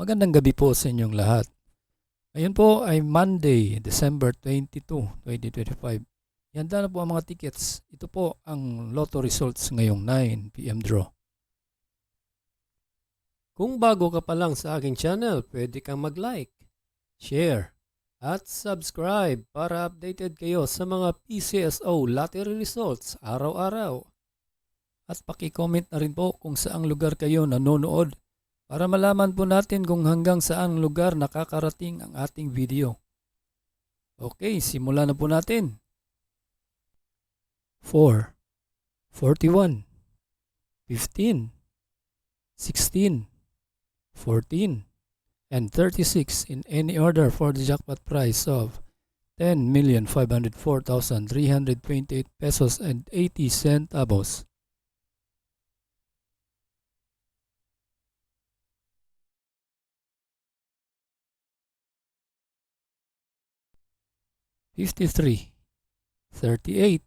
Magandang gabi po sa inyong lahat. Ngayon po ay Monday, December 22, 2025. Ihanda na po ang mga tickets. Ito po ang lotto results ngayong 9 p.m. draw. Kung bago ka pa lang sa aking channel, pwede kang mag-like, share, at subscribe para updated kayo sa mga PCSO lottery results araw-araw. At paki-comment na rin po kung saang lugar kayo nanonood para malaman po natin kung hanggang saang lugar nakakarating ang ating video. Okay, simulan na po natin. 4, 41, 15, 16, 14, and 36 in any order for the jackpot prize of 10,504,328 pesos and 80 centavos. $53, $38,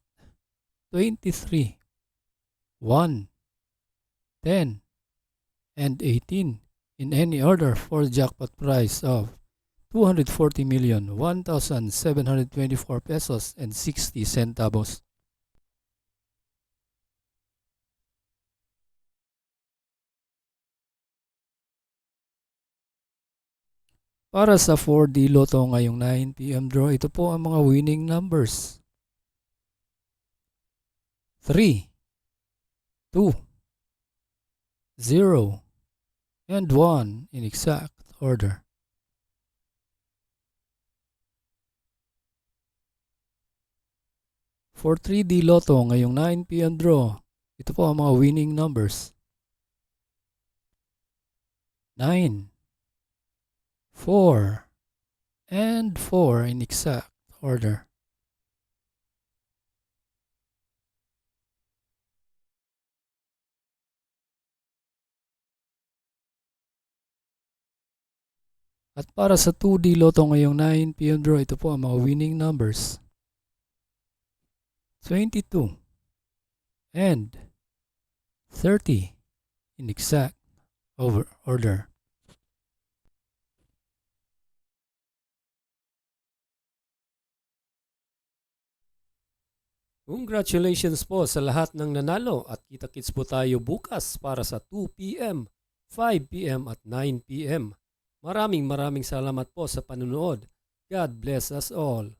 $23, $1, $10, and $18 in any order for the jackpot prize of 240,001,724 pesos and 60 centavos. Para sa 4D Lotto ngayong 9 p.m. draw, ito po ang mga winning numbers. 3, 2, 0, and 1 in exact order. For 3D Lotto ngayong 9 p.m. draw, ito po ang mga winning numbers. 9, 4, and 4 in exact order. At para sa 2D Lotto ngayong 9 p.m. draw, ito po ang mga winning numbers. 22 and 30 in exact order. Congratulations po sa lahat ng nanalo at kita-kits po tayo bukas para sa 2 p.m., 5 p.m. at 9 p.m. Maraming salamat po sa panunood. God bless us all.